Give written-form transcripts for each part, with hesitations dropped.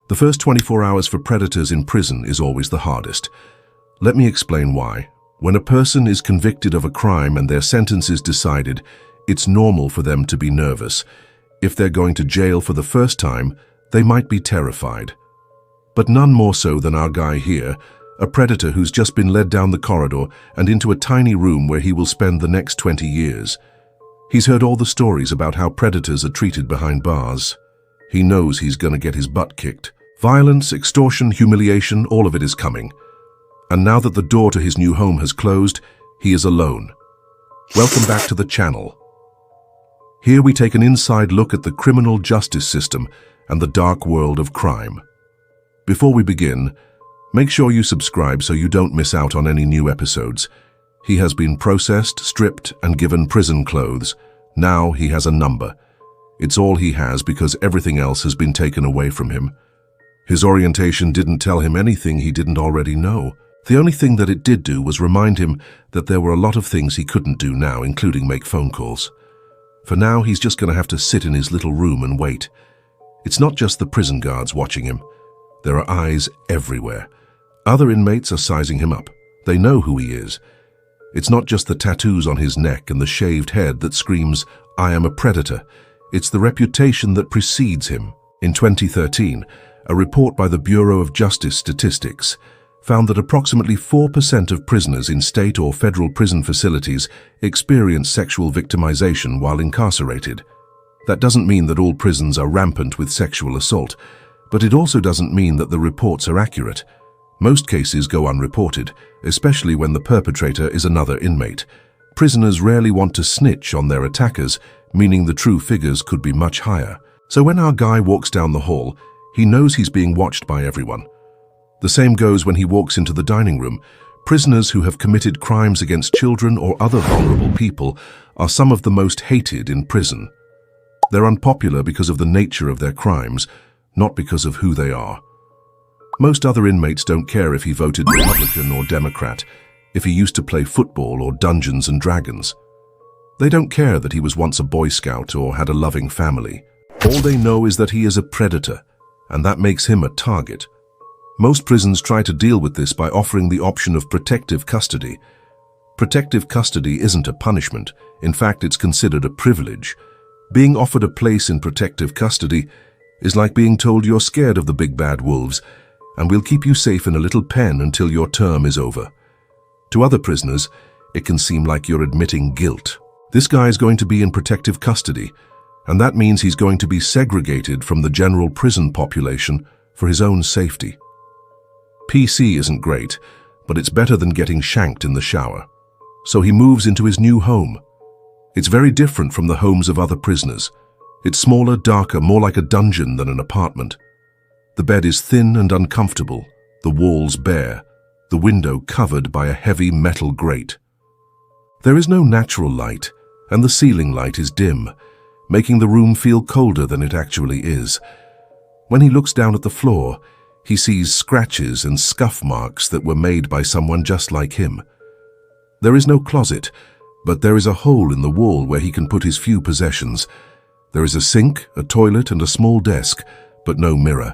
The first 24 hours for predators in prison is always the hardest. Let me explain why. When a person is convicted of a crime and their sentence is decided, it's normal for them to be nervous. If they're going to jail for the first time, they might be terrified. But none more so than our guy here, a predator who's just been led down the corridor and into a tiny room where he will spend the next 20 years. He's heard all the stories about how predators are treated behind bars. He knows he's gonna get his butt kicked. Violence, extortion, humiliation, all of it is coming. And now that the door to his new home has closed, he is alone. Welcome back to the channel. Here we take an inside look at the criminal justice system and the dark world of crime. Before we begin, make sure you subscribe so you don't miss out on any new episodes. He has been processed, stripped, and given prison clothes. Now he has a number. It's all he has because everything else has been taken away from him. His orientation didn't tell him anything he didn't already know. The only thing that it did do was remind him that there were a lot of things he couldn't do now, including make phone calls. For now, he's just going to have to sit in his little room and wait. It's not just the prison guards watching him. There are eyes everywhere. Other inmates are sizing him up. They know who he is. It's not just the tattoos on his neck and the shaved head that screams, "I am a predator." It's the reputation that precedes him. In 2013, a report by the Bureau of Justice Statistics found that approximately 4% of prisoners in state or federal prison facilities experience sexual victimization while incarcerated. That doesn't mean that all prisons are rampant with sexual assault, but it also doesn't mean that the reports are accurate. Most cases go unreported, especially when the perpetrator is another inmate. Prisoners rarely want to snitch on their attackers, meaning the true figures could be much higher. So when our guy walks down the hall, he knows he's being watched by everyone. The same goes when he walks into the dining room. Prisoners who have committed crimes against children or other vulnerable people are some of the most hated in prison. They're unpopular because of the nature of their crimes, not because of who they are. Most other inmates don't care if he voted Republican or Democrat, if he used to play football or Dungeons and Dragons. They don't care that he was once a Boy Scout or had a loving family. All they know is that he is a predator, and that makes him a target. Most prisons try to deal with this by offering the option of protective custody. Protective custody isn't a punishment. In fact, it's considered a privilege. Being offered a place in protective custody is like being told you're scared of the big bad wolves, and we'll keep you safe in a little pen until your term is over. To other prisoners, it can seem like you're admitting guilt. This guy is going to be in protective custody, and that means he's going to be segregated from the general prison population for his own safety. PC isn't great, but it's better than getting shanked in the shower. So he moves into his new home. It's very different from the homes of other prisoners. It's smaller, darker, more like a dungeon than an apartment. The bed is thin and uncomfortable, the walls bare, the window covered by a heavy metal grate. There is no natural light, and the ceiling light is dim, making the room feel colder than it actually is. When he looks down at the floor, he sees scratches and scuff marks that were made by someone just like him. There is no closet, but there is a hole in the wall where he can put his few possessions. There is a sink, a toilet, and a small desk, but no mirror.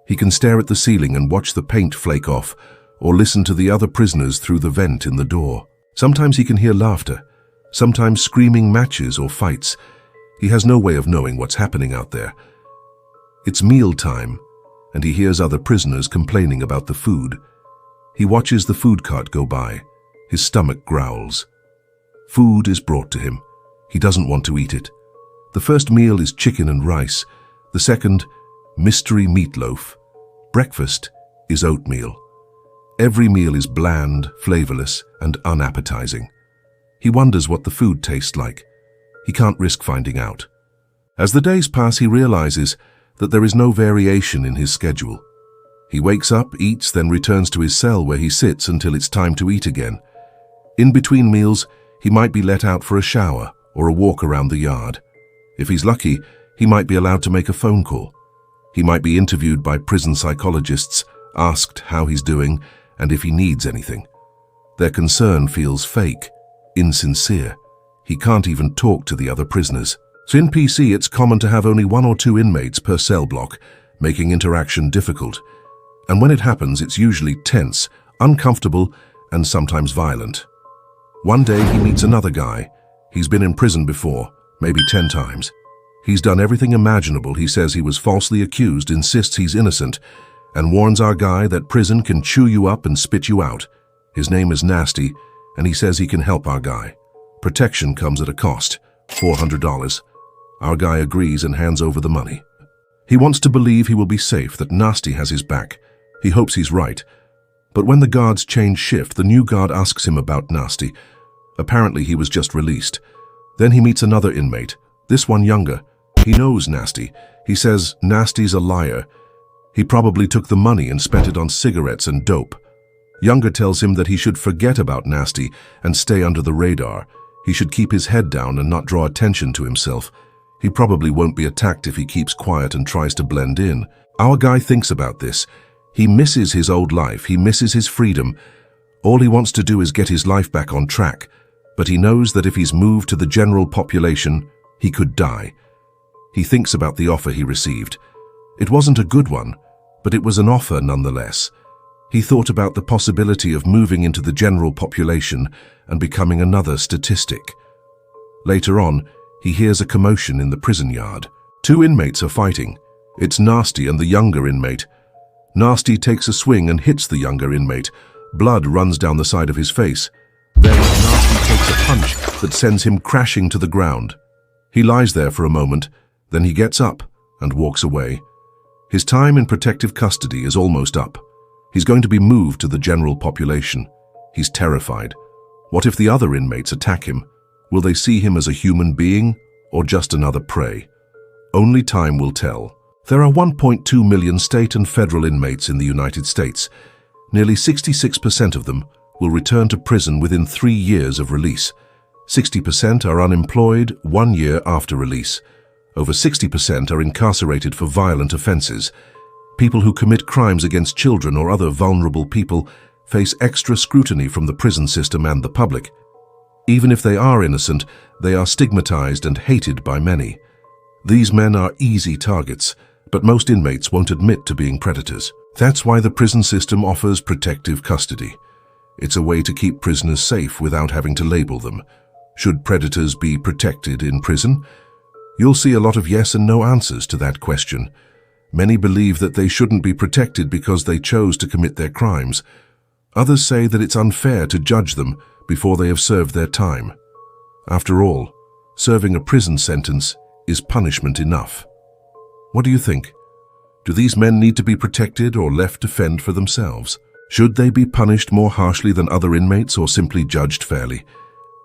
He can stare at the ceiling and watch the paint flake off, or listen to the other prisoners through the vent in the door. Sometimes he can hear laughter, sometimes screaming matches or fights. He has no way of knowing what's happening out there. It's mealtime, and he hears other prisoners complaining about the food. He watches the food cart go by. His stomach growls. Food is brought to him. He doesn't want to eat it. The first meal is chicken and rice. The second, mystery meatloaf. Breakfast is oatmeal. Every meal is bland, flavorless, and unappetizing. He wonders what the food tastes like. He can't risk finding out. As the days pass, he realizes that there is no variation in his schedule. He wakes up, eats, then returns to his cell where he sits until it's time to eat again. In between meals, he might be let out for a shower or a walk around the yard. If he's lucky, he might be allowed to make a phone call. He might be interviewed by prison psychologists, asked how he's doing and if he needs anything. Their concern feels fake, insincere. He can't even talk to the other prisoners. So in PC, it's common to have only 1 or 2 inmates per cell block, making interaction difficult. And when it happens, it's usually tense, uncomfortable, and sometimes violent. One day he meets another guy. He's been in prison before, maybe 10 times. He's done everything imaginable. He says he was falsely accused, insists he's innocent, and warns our guy that prison can chew you up and spit you out. His name is Nasty, and he says he can help our guy. Protection comes at a cost, $400. Our guy agrees and hands over the money. He wants to believe he will be safe, that Nasty has his back. He hopes he's right. But when the guards change shift, the new guard asks him about Nasty. Apparently he was just released. Then he meets another inmate, this one younger. He knows Nasty. He says Nasty's a liar. He probably took the money and spent it on cigarettes and dope. Younger tells him that he should forget about Nasty and stay under the radar. He should keep his head down and not draw attention to himself. He probably won't be attacked if he keeps quiet and tries to blend in. Our guy thinks about this. He misses his old life. He misses his freedom. All he wants to do is get his life back on track. But he knows that if he's moved to the general population, he could die. He thinks about the offer he received. It wasn't a good one, but it was an offer nonetheless. He thought about the possibility of moving into the general population and becoming another statistic. Later on, he hears a commotion in the prison yard. Two inmates are fighting. It's Nasty and the younger inmate. Nasty takes a swing and hits the younger inmate. Blood runs down the side of his face. Then Nasty takes a punch that sends him crashing to the ground. He lies there for a moment, then he gets up and walks away. His time in protective custody is almost up. He's going to be moved to the general population. He's terrified. What if the other inmates attack him? Will they see him as a human being or just another prey? Only time will tell. There are 1.2 million state and federal inmates in the United States. Nearly 66% of them will return to prison within 3 years of release. 60% are unemployed 1 year after release. Over 60% are incarcerated for violent offenses. People who commit crimes against children or other vulnerable people face extra scrutiny from the prison system and the public. Even if they are innocent, they are stigmatized and hated by many. These men are easy targets, but most inmates won't admit to being predators. That's why the prison system offers protective custody. It's a way to keep prisoners safe without having to label them. Should predators be protected in prison? You'll see a lot of yes and no answers to that question. Many believe that they shouldn't be protected because they chose to commit their crimes. Others say that it's unfair to judge them before they have served their time. After all, serving a prison sentence is punishment enough. What do you think? Do these men need to be protected or left to fend for themselves? Should they be punished more harshly than other inmates or simply judged fairly?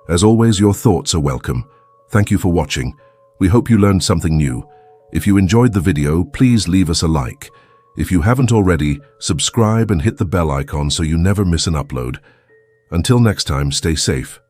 As always, your thoughts are welcome. Thank you for watching. We hope you learned something new. If you enjoyed the video, please leave us a like. If you haven't already, subscribe and hit the bell icon so you never miss an upload. Until next time, stay safe.